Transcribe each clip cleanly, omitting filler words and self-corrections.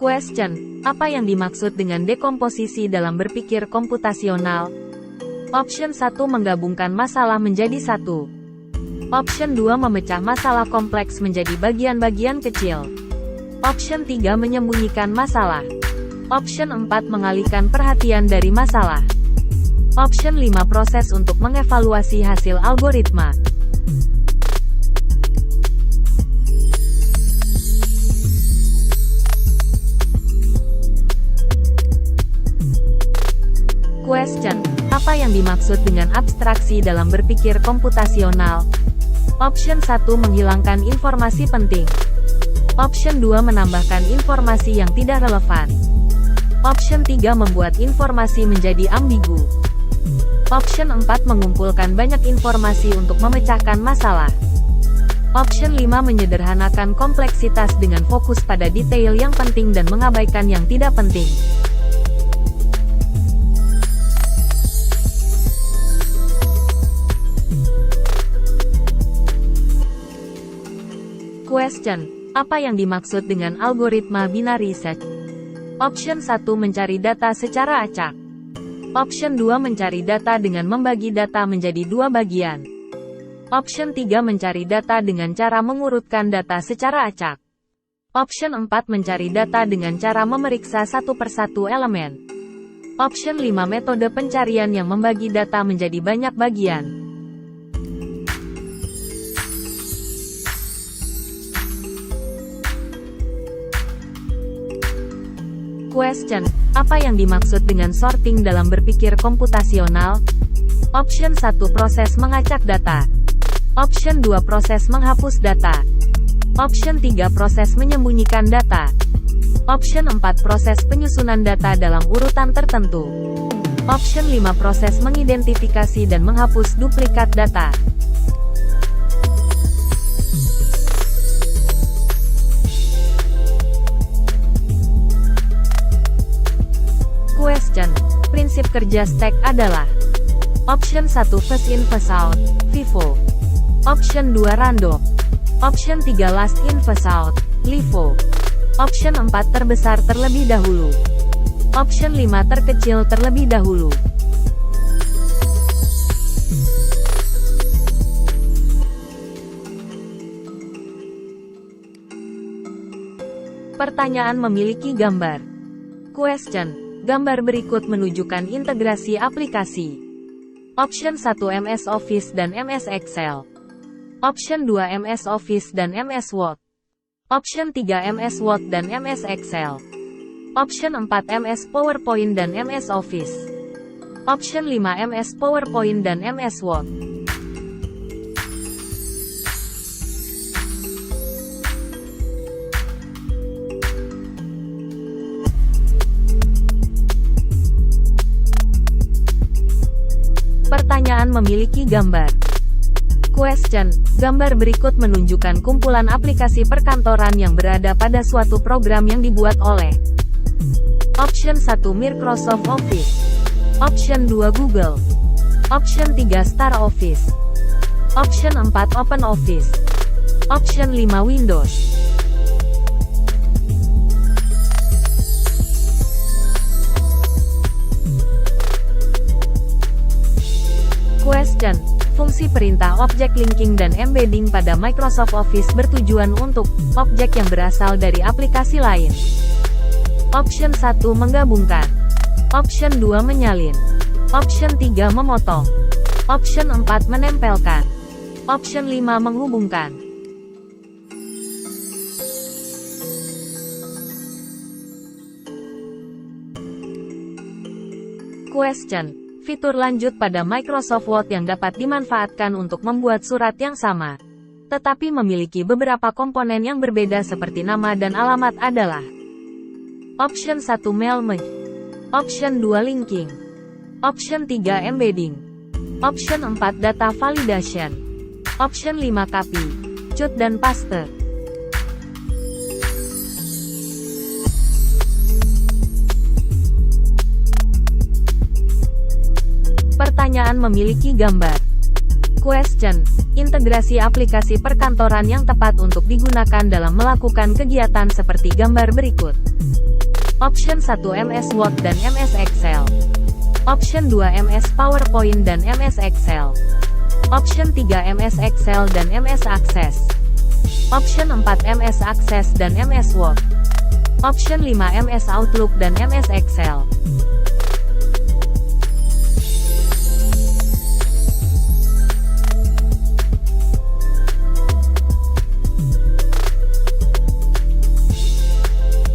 Question: apa yang dimaksud dengan dekomposisi dalam berpikir komputasional? Option 1 menggabungkan masalah menjadi satu. Option 2 memecah masalah kompleks menjadi bagian-bagian kecil. Option 3 menyembunyikan masalah. Option 4 mengalihkan perhatian dari masalah. Option 5 proses untuk mengevaluasi hasil algoritma. Question: apa yang dimaksud dengan abstraksi dalam berpikir komputasional? Option 1 menghilangkan informasi penting. Option 2 menambahkan informasi yang tidak relevan. Option 3 membuat informasi menjadi ambigu. Option 4 mengumpulkan banyak informasi untuk memecahkan masalah. Option 5 menyederhanakan kompleksitas dengan fokus pada detail yang penting dan mengabaikan yang tidak penting. Question: apa yang dimaksud dengan algoritma binary search? Option 1 mencari data secara acak. Option 2 mencari data dengan membagi data menjadi dua bagian. Option 3 mencari data dengan cara mengurutkan data secara acak. Option 4 mencari data dengan cara memeriksa satu persatu elemen. Option 5 metode pencarian yang membagi data menjadi banyak bagian. Question: apa yang dimaksud dengan sorting dalam berpikir komputasional? Option 1 proses mengacak data. Option 2 proses menghapus data. Option 3 proses menyembunyikan data. Option 4 proses penyusunan data dalam urutan tertentu. Option 5 proses mengidentifikasi dan menghapus duplikat data. Question: prinsip kerja stack adalah Option 1 first in first out, FIFO. Option 2 random. Option 3 last in first out, LIFO. Option 4 terbesar terlebih dahulu. Option 5 terkecil terlebih dahulu. Pertanyaan memiliki gambar. Question: gambar berikut menunjukkan integrasi aplikasi. Option 1 MS Office dan MS Excel. Option 2 MS Office dan MS Word. Option 3 MS Word dan MS Excel. Option 4 MS PowerPoint dan MS Office. Option 5 MS PowerPoint dan MS Word. Pertanyaan memiliki gambar. Question: gambar berikut menunjukkan kumpulan aplikasi perkantoran yang berada pada suatu program yang dibuat oleh Option 1 Microsoft Office. Option 2 Google. Option 3 Star Office. Option 4 Open Office. Option 5 Windows. Question: fungsi perintah object linking dan embedding pada Microsoft Office bertujuan untuk objek yang berasal dari aplikasi lain. Option 1 menggabungkan. Option 2 menyalin. Option 3 memotong. Option 4 menempelkan. Option 5 menghubungkan. Question: fitur lanjut pada Microsoft Word yang dapat dimanfaatkan untuk membuat surat yang sama, tetapi memiliki beberapa komponen yang berbeda seperti nama dan alamat adalah Option 1 Mail Merge. Option 2 Linking. Option 3 Embedding. Option 4 Data Validation. Option 5 Copy, Cut dan Paste. Pertanyaan memiliki gambar. Question: integrasi aplikasi perkantoran yang tepat untuk digunakan dalam melakukan kegiatan seperti gambar berikut. Option 1 MS Word dan MS Excel. Option 2 MS PowerPoint dan MS Excel. Option 3 MS Excel dan MS Access. Option 4 MS Access dan MS Word. Option 5 MS Outlook dan MS Excel.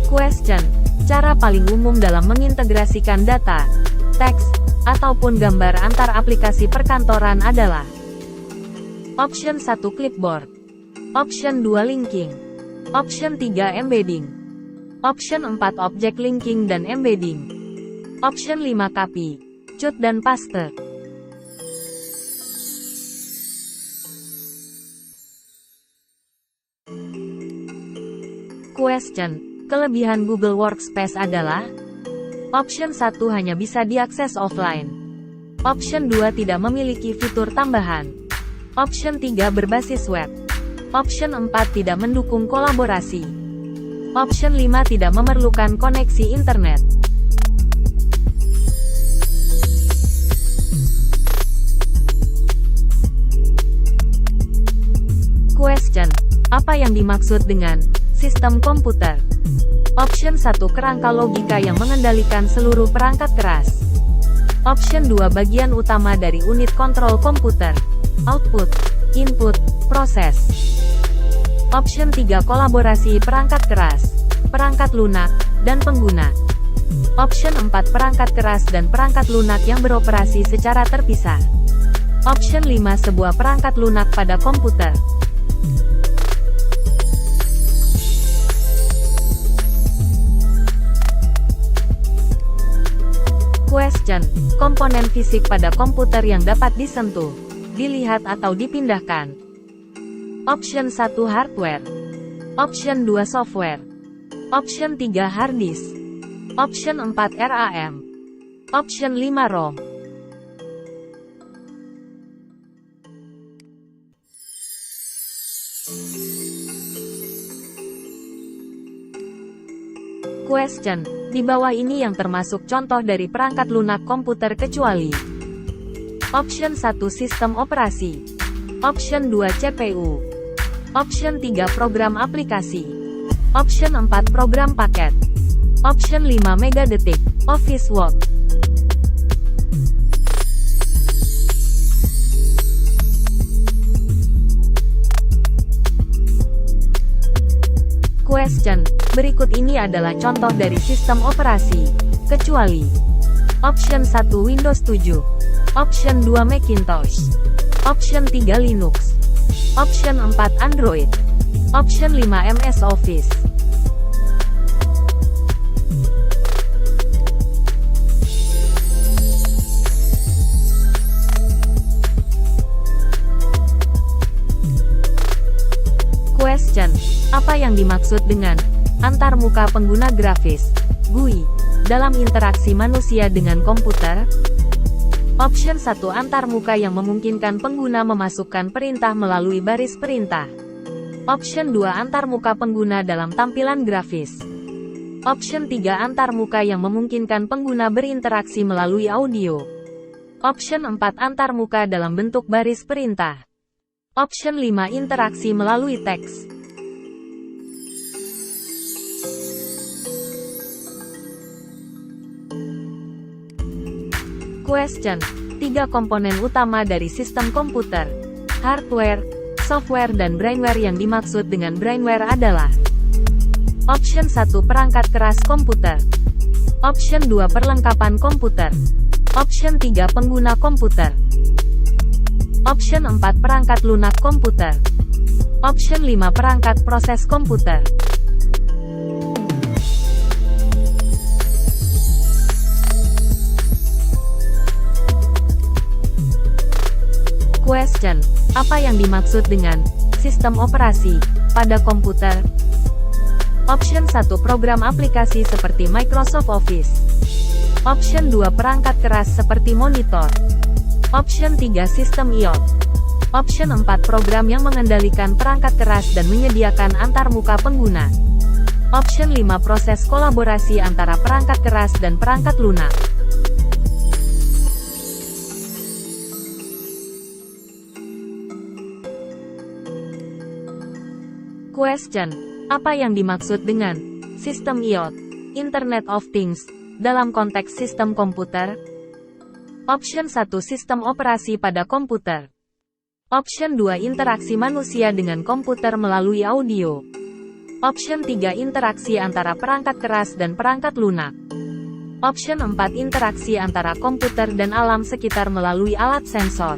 Question. Cara paling umum dalam mengintegrasikan data, teks, ataupun gambar antar aplikasi perkantoran adalah Option 1 Clipboard. Option 2 Linking. Option 3 Embedding. Option 4 Object Linking dan Embedding. Option 5 Copy, Cut dan Paste. Question. Kelebihan Google Workspace adalah Option 1 hanya bisa diakses offline. Option 2 tidak memiliki fitur tambahan. Option 3 berbasis web. Option 4 tidak mendukung kolaborasi. Option 5 tidak memerlukan koneksi internet. Question. Apa yang dimaksud dengan sistem komputer? Option 1 kerangka logika yang mengendalikan seluruh perangkat keras. Option 2 bagian utama dari unit kontrol komputer. Output, input, proses. Option 3 kolaborasi perangkat keras, perangkat lunak, dan pengguna. Option 4 perangkat keras dan perangkat lunak yang beroperasi secara terpisah. Option 5 sebuah perangkat lunak pada komputer. Question. Komponen fisik pada komputer yang dapat disentuh, dilihat atau dipindahkan. Option 1 hardware. Option 2 software. Option 3 hard disk. Option 4 RAM. Option 5 ROM. Question. Di bawah ini yang termasuk contoh dari perangkat lunak komputer kecuali Option 1 sistem operasi. Option 2 CPU. Option 3 program aplikasi. Option 4 program paket. Option 5 megadetik, Office Word. Question. Berikut ini adalah contoh dari sistem operasi, kecuali Option 1 Windows 7. Option 2 Macintosh. Option 3 Linux. Option 4 Android. Option 5 MS Office. Question. Apa yang dimaksud dengan antarmuka pengguna grafis, GUI, dalam interaksi manusia dengan komputer? Option 1 antarmuka yang memungkinkan pengguna memasukkan perintah melalui baris perintah. Option 2 antarmuka pengguna dalam tampilan grafis. Option 3 antarmuka yang memungkinkan pengguna berinteraksi melalui audio. Option 4 antarmuka dalam bentuk baris perintah. Option 5 interaksi melalui teks. Question. 3 komponen utama dari sistem komputer, hardware, software dan brainware. Yang dimaksud dengan brainware adalah Option 1 perangkat keras komputer. Option 2 perlengkapan komputer. Option 3 pengguna komputer. Option 4 perangkat lunak komputer. Option 5 perangkat proses komputer. Question. Apa yang dimaksud dengan sistem operasi pada komputer? Option 1 program aplikasi seperti Microsoft Office. Option 2 perangkat keras seperti monitor. Option 3 sistem IoT. Option 4 program yang mengendalikan perangkat keras dan menyediakan antarmuka pengguna. Option 5 proses kolaborasi antara perangkat keras dan perangkat lunak. Question. Apa yang dimaksud dengan sistem IoT, Internet of Things, dalam konteks sistem komputer? Option 1 sistem operasi pada komputer. Option 2 interaksi manusia dengan komputer melalui audio. Option 3 interaksi antara perangkat keras dan perangkat lunak. Option 4 interaksi antara komputer dan alam sekitar melalui alat sensor.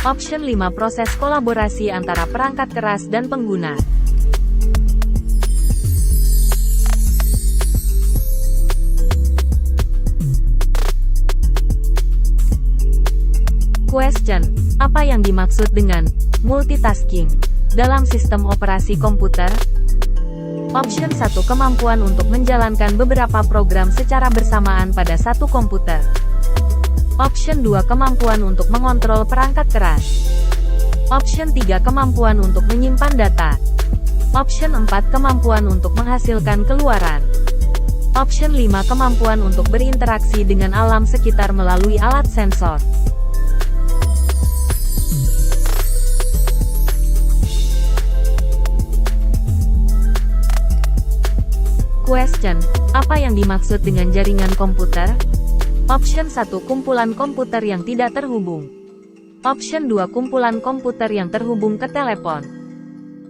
Option 5 proses kolaborasi antara perangkat keras dan pengguna. Question. Apa yang dimaksud dengan multitasking dalam sistem operasi komputer? Option 1 kemampuan untuk menjalankan beberapa program secara bersamaan pada satu komputer. Option 2 kemampuan untuk mengontrol perangkat keras. Option 3 kemampuan untuk menyimpan data. Option 4 kemampuan untuk menghasilkan keluaran. Option 5 kemampuan untuk berinteraksi dengan alam sekitar melalui alat sensor. Question. Apa yang dimaksud dengan jaringan komputer? Option 1 kumpulan komputer yang tidak terhubung. Option 2 kumpulan komputer yang terhubung ke telepon.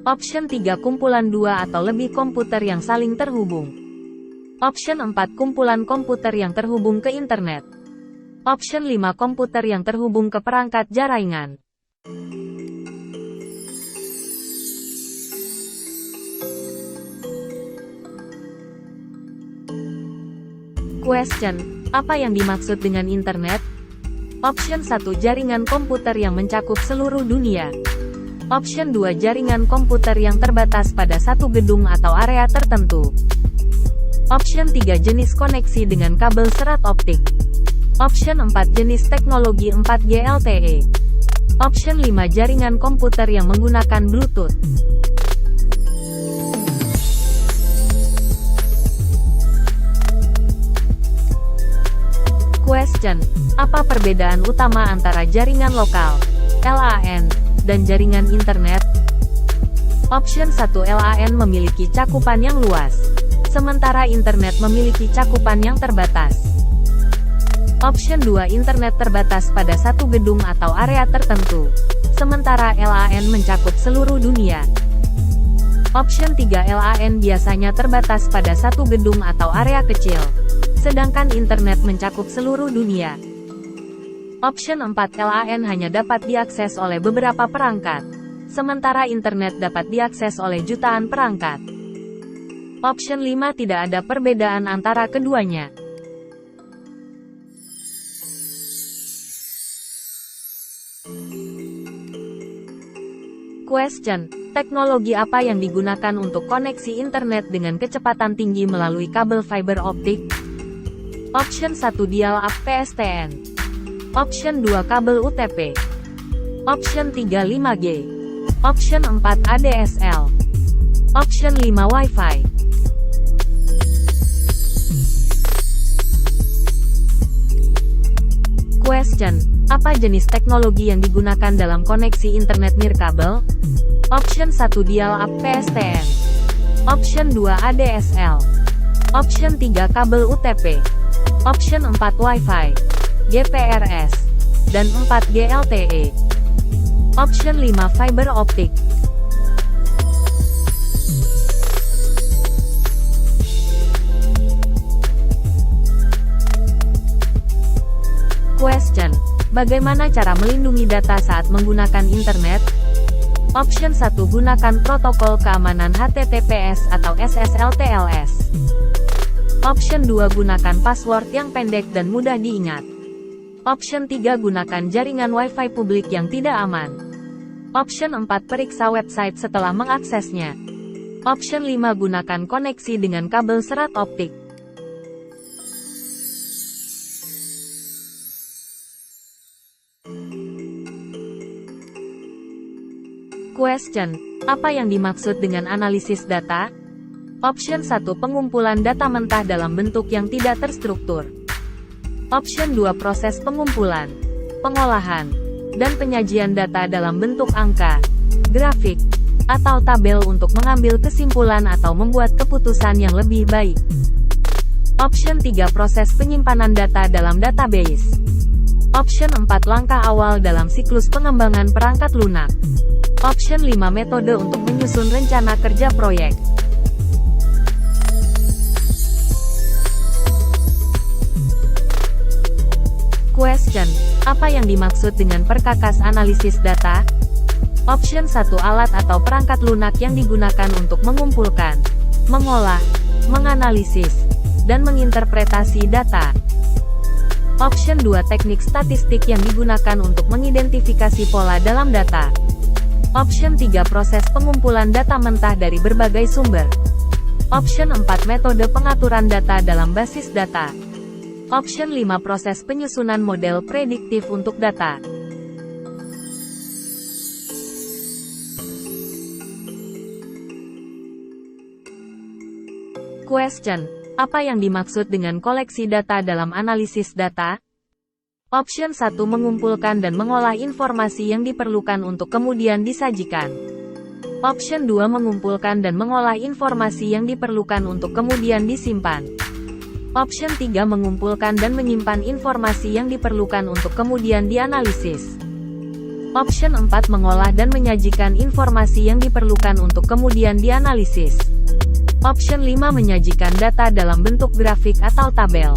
Option 3 kumpulan 2 atau lebih komputer yang saling terhubung. Option 4 kumpulan komputer yang terhubung ke internet. Option 5 komputer yang terhubung ke perangkat jaringan. Question. Apa yang dimaksud dengan internet? Option 1 jaringan komputer yang mencakup seluruh dunia. Option 2 jaringan komputer yang terbatas pada satu gedung atau area tertentu. Option 3 jenis koneksi dengan kabel serat optik. Option 4 jenis teknologi 4G LTE. Option 5 jaringan komputer yang menggunakan Bluetooth. Question. Apa perbedaan utama antara jaringan lokal, LAN, dan jaringan internet? Option 1 LAN memiliki cakupan yang luas, sementara internet memiliki cakupan yang terbatas. Option 2 internet terbatas pada satu gedung atau area tertentu, sementara LAN mencakup seluruh dunia. Option 3 LAN biasanya terbatas pada satu gedung atau area kecil, sedangkan internet mencakup seluruh dunia. Option 4 LAN hanya dapat diakses oleh beberapa perangkat, sementara internet dapat diakses oleh jutaan perangkat. Option 5 tidak ada perbedaan antara keduanya. Question. Teknologi apa yang digunakan untuk koneksi internet dengan kecepatan tinggi melalui kabel fiber optik? Option 1 dial-up PSTN. Option 2 kabel UTP. Option 3 5G. Option 4 ADSL. Option 5 Wi-Fi. Question. Apa jenis teknologi yang digunakan dalam koneksi internet nirkabel? Option 1 dial-up PSTN. Option 2 ADSL. Option 3 kabel UTP. Option 4 Wi-Fi, GPRS, dan 4G LTE. Option 5 fiber optik. Question. Bagaimana cara melindungi data saat menggunakan internet? Option 1 gunakan protokol keamanan HTTPS atau SSL/TLS. Option 2 gunakan password yang pendek dan mudah diingat. Option 3 gunakan jaringan Wi-Fi publik yang tidak aman. Option 4 periksa website setelah mengaksesnya. Option 5 gunakan koneksi dengan kabel serat optik. Question. Apa yang dimaksud dengan analisis data? Option 1 pengumpulan data mentah dalam bentuk yang tidak terstruktur. Option 2 proses pengumpulan, pengolahan, dan penyajian data dalam bentuk angka, grafik, atau tabel untuk mengambil kesimpulan atau membuat keputusan yang lebih baik. Option 3 proses penyimpanan data dalam database. Option 4 langkah awal dalam siklus pengembangan perangkat lunak. Option 5 metode untuk menyusun rencana kerja proyek. Question: apa yang dimaksud dengan perkakas analisis data? Option 1 alat atau perangkat lunak yang digunakan untuk mengumpulkan, mengolah, menganalisis, dan menginterpretasi data. Option 2 teknik statistik yang digunakan untuk mengidentifikasi pola dalam data. Option 3 proses pengumpulan data mentah dari berbagai sumber. Option 4 metode pengaturan data dalam basis data. Option 5 proses penyusunan model prediktif untuk data. Question: apa yang dimaksud dengan koleksi data dalam analisis data? Option 1 mengumpulkan dan mengolah informasi yang diperlukan untuk kemudian disajikan. Option 2 mengumpulkan dan mengolah informasi yang diperlukan untuk kemudian disimpan. Option 3 mengumpulkan dan menyimpan informasi yang diperlukan untuk kemudian dianalisis. Option 4 mengolah dan menyajikan informasi yang diperlukan untuk kemudian dianalisis. Option 5 menyajikan data dalam bentuk grafik atau tabel.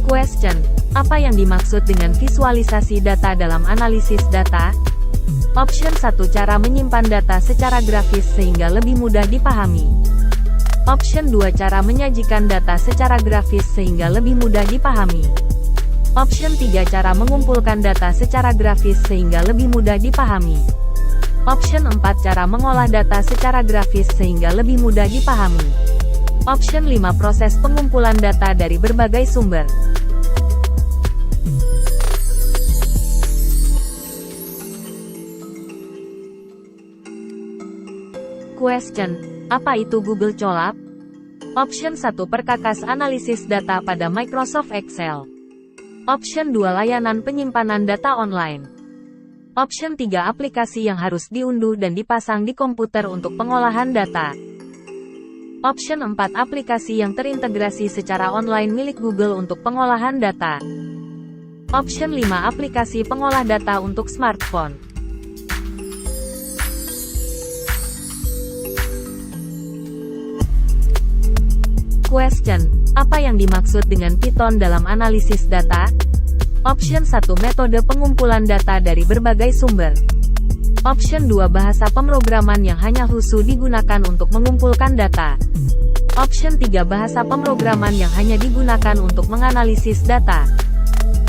Question: apa yang dimaksud dengan visualisasi data dalam analisis data? Option 1 cara menyimpan data secara grafis sehingga lebih mudah dipahami. Option 2 cara menyajikan data secara grafis sehingga lebih mudah dipahami. Option 3 cara mengumpulkan data secara grafis sehingga lebih mudah dipahami. Option 4 cara mengolah data secara grafis sehingga lebih mudah dipahami. Option 5 proses pengumpulan data dari berbagai sumber. Question: apa itu Google Colab? Option 1 perkakas analisis data pada Microsoft Excel. Option 2 layanan penyimpanan data online. Option 3 aplikasi yang harus diunduh dan dipasang di komputer untuk pengolahan data. Option 4 aplikasi yang terintegrasi secara online milik Google untuk pengolahan data. Option 5 aplikasi pengolah data untuk smartphone. Question: apa yang dimaksud dengan Python dalam analisis data? Option 1 metode pengumpulan data dari berbagai sumber. Option 2 bahasa pemrograman yang hanya khusus digunakan untuk mengumpulkan data. Option 3 bahasa pemrograman yang hanya digunakan untuk menganalisis data.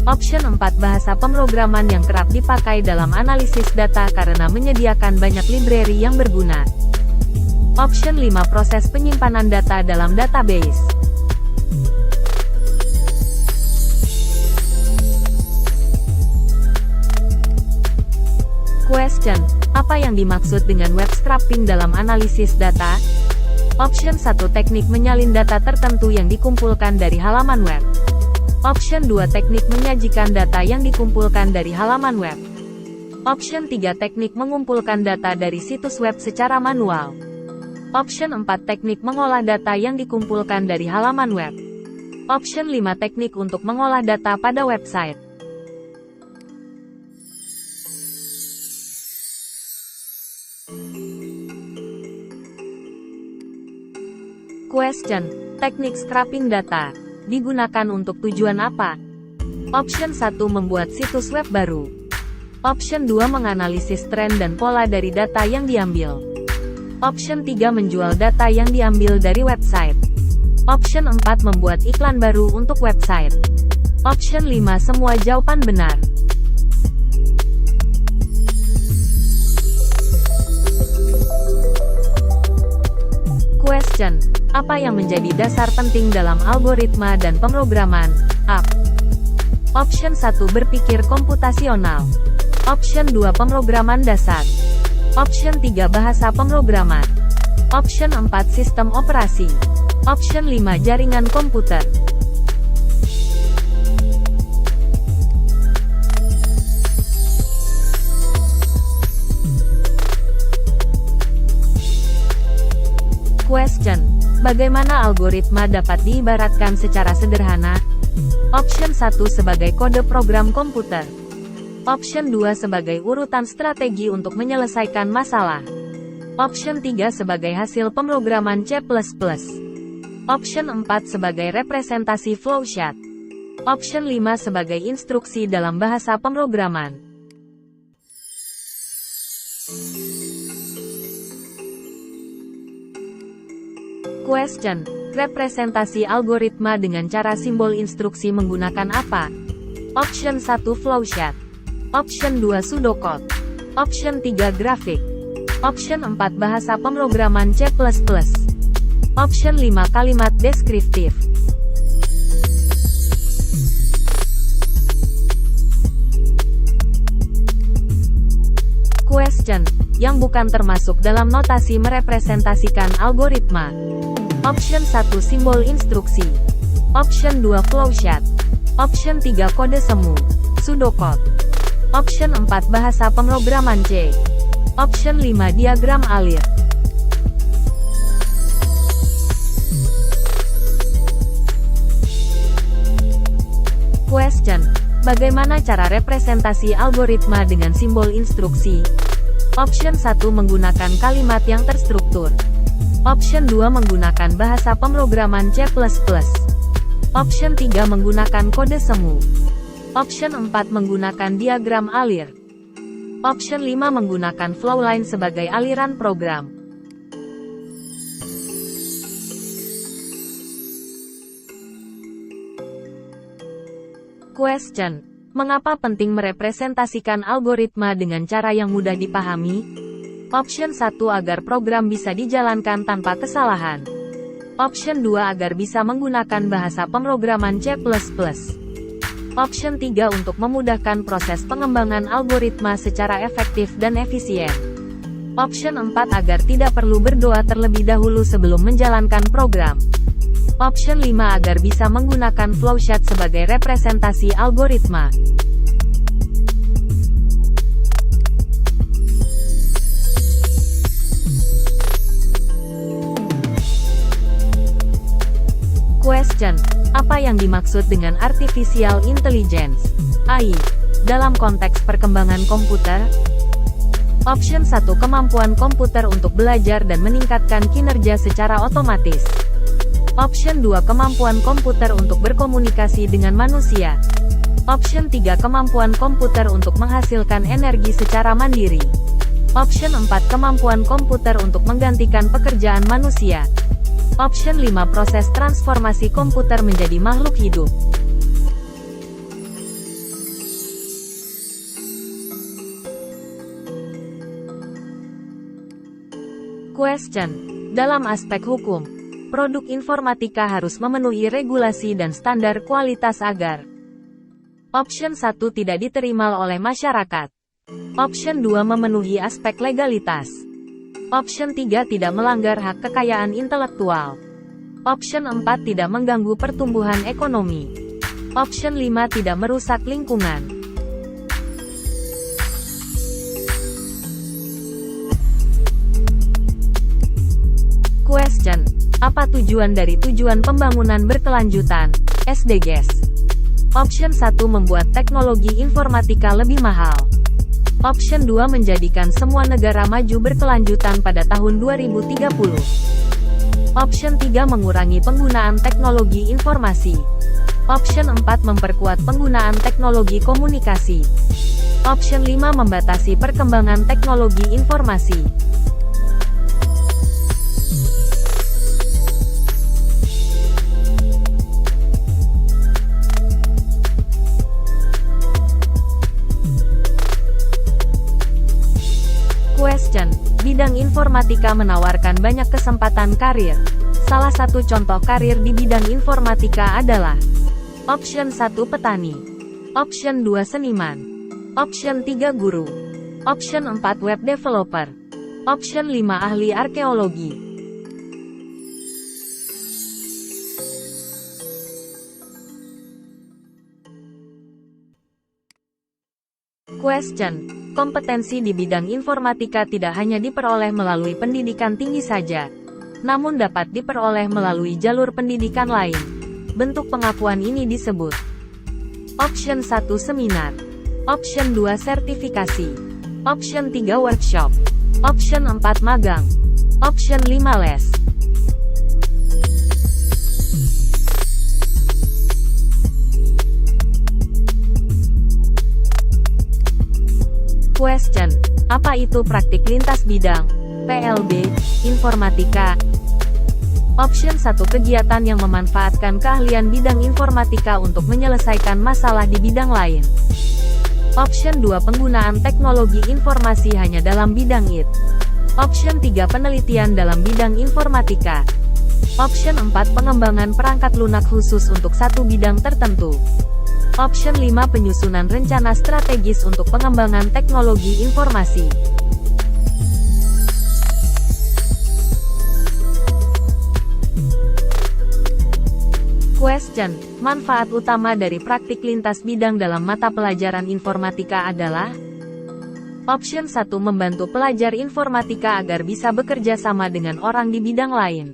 Option 4 bahasa pemrograman yang kerap dipakai dalam analisis data karena menyediakan banyak library yang berguna. Option 5 proses penyimpanan data dalam database. Question: apa yang dimaksud dengan web scraping dalam analisis data? Option 1 teknik menyalin data tertentu yang dikumpulkan dari halaman web. Option 2 teknik menyajikan data yang dikumpulkan dari halaman web. Option 3 teknik mengumpulkan data dari situs web secara manual. Option 4 teknik mengolah data yang dikumpulkan dari halaman web. Option 5 teknik untuk mengolah data pada website. Question: teknik scraping data digunakan untuk tujuan apa? Option 1 membuat situs web baru. Option 2 menganalisis tren dan pola dari data yang diambil. Option 3 menjual data yang diambil dari website. Option 4 membuat iklan baru untuk website. Option 5 semua jawaban benar. Question: apa yang menjadi dasar penting dalam algoritma dan pemrograman? Option 1 berpikir komputasional. Option 2 pemrograman dasar. Option 3 bahasa pemrograman. Option 4 sistem operasi. Option 5 jaringan komputer. Question: bagaimana algoritma dapat diibaratkan secara sederhana? Option 1 sebagai kode program komputer. Option 2 sebagai urutan strategi untuk menyelesaikan masalah. Option 3 sebagai hasil pemrograman C++. Option 4 sebagai representasi flowchart. Option 5 sebagai instruksi dalam bahasa pemrograman. Question: representasi algoritma dengan cara simbol instruksi menggunakan apa? Option 1 flowchart. Option 2 pseudocode. Option 3 grafik. Option 4 bahasa pemrograman C++. Option 5 kalimat deskriptif. Question: yang bukan termasuk dalam notasi merepresentasikan algoritma. Option 1 simbol instruksi. Option 2 flowchart. Option 3 kode semu, pseudocode. Option 4 bahasa pemrograman C. Option 5 diagram alir. Question: bagaimana cara representasi algoritma dengan simbol instruksi? Option 1 menggunakan kalimat yang terstruktur. Option 2 menggunakan bahasa pemrograman C++. Option 3 menggunakan kode semu. Option 4 menggunakan diagram alir. Option 5 menggunakan flowline sebagai aliran program. Question: mengapa penting merepresentasikan algoritma dengan cara yang mudah dipahami? Option 1 agar program bisa dijalankan tanpa kesalahan. Option 2 agar bisa menggunakan bahasa pemrograman C++. Option 3 untuk memudahkan proses pengembangan algoritma secara efektif dan efisien. Option 4 agar tidak perlu berdoa terlebih dahulu sebelum menjalankan program. Option 5 agar bisa menggunakan flowchart sebagai representasi algoritma. Question: apa yang dimaksud dengan artificial intelligence (AI) dalam konteks perkembangan komputer? Option 1 kemampuan komputer untuk belajar dan meningkatkan kinerja secara otomatis. Option 2 kemampuan komputer untuk berkomunikasi dengan manusia. Option 3 kemampuan komputer untuk menghasilkan energi secara mandiri. Option 4 kemampuan komputer untuk menggantikan pekerjaan manusia. Option 5 proses transformasi komputer menjadi makhluk hidup. Question: dalam aspek hukum, produk informatika harus memenuhi regulasi dan standar kualitas agar Option 1 tidak diterima oleh masyarakat. Option 2 memenuhi aspek legalitas. Option 3 tidak melanggar hak kekayaan intelektual. Option 4 tidak mengganggu pertumbuhan ekonomi. Option 5 tidak merusak lingkungan. Question: apa tujuan dari tujuan pembangunan berkelanjutan, SDGs? Option 1 membuat teknologi informatika lebih mahal. Option 2 menjadikan semua negara maju berkelanjutan pada tahun 2030. Option 3 mengurangi penggunaan teknologi informasi. Option 4 memperkuat penggunaan teknologi komunikasi. Option 5 membatasi perkembangan teknologi informasi. Question: bidang informatika menawarkan banyak kesempatan karir. Salah satu contoh karir di bidang informatika adalah Option 1 petani. Option 2 seniman. Option 3 guru. Option 4 web developer. Option 5 ahli arkeologi. Question. Kompetensi di bidang informatika tidak hanya diperoleh melalui pendidikan tinggi saja, namun dapat diperoleh melalui jalur pendidikan lain. Bentuk pengakuan ini disebut Option 1 seminar. Option 2 sertifikasi. Option 3 workshop. Option 4 magang. Option 5 les. Question. Apa itu praktik lintas bidang? PLB, informatika. Option 1 kegiatan yang memanfaatkan keahlian bidang informatika untuk menyelesaikan masalah di bidang lain. Option 2 penggunaan teknologi informasi hanya dalam bidang IT. Option 3 penelitian dalam bidang informatika. Option 4 pengembangan perangkat lunak khusus untuk satu bidang tertentu. Option 5 penyusunan rencana strategis untuk pengembangan teknologi informasi. Question. Manfaat utama dari praktik lintas bidang dalam mata pelajaran informatika adalah Option 1 membantu pelajar informatika agar bisa bekerja sama dengan orang di bidang lain.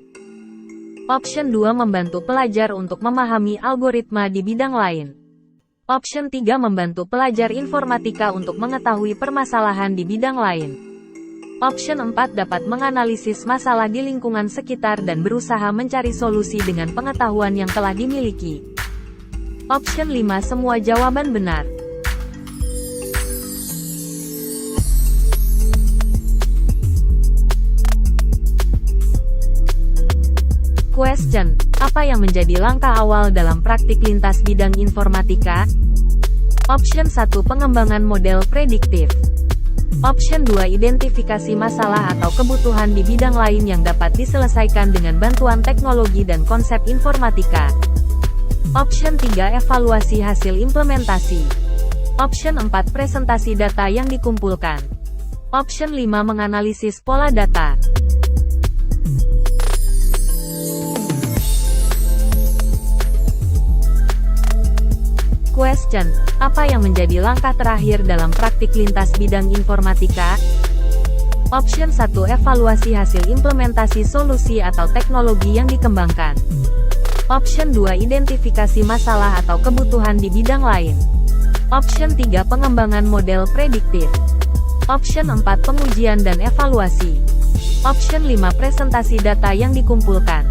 Option 2 membantu pelajar untuk memahami algoritma di bidang lain. Option 3 membantu pelajar informatika untuk mengetahui permasalahan di bidang lain. Option 4 dapat menganalisis masalah di lingkungan sekitar dan berusaha mencari solusi dengan pengetahuan yang telah dimiliki. Option 5 semua jawaban benar. Question. Apa yang menjadi langkah awal dalam praktik lintas bidang informatika? Option 1 pengembangan model prediktif. Option 2 identifikasi masalah atau kebutuhan di bidang lain yang dapat diselesaikan dengan bantuan teknologi dan konsep informatika. Option 3 evaluasi hasil implementasi. Option 4 presentasi data yang dikumpulkan. Option 5 menganalisis pola data. Question. Apa yang menjadi langkah terakhir dalam praktik lintas bidang informatika? Option 1 evaluasi hasil implementasi solusi atau teknologi yang dikembangkan. Option 2 identifikasi masalah atau kebutuhan di bidang lain. Option 3 pengembangan model prediktif. Option 4 pengujian dan evaluasi. Option 5 presentasi data yang dikumpulkan.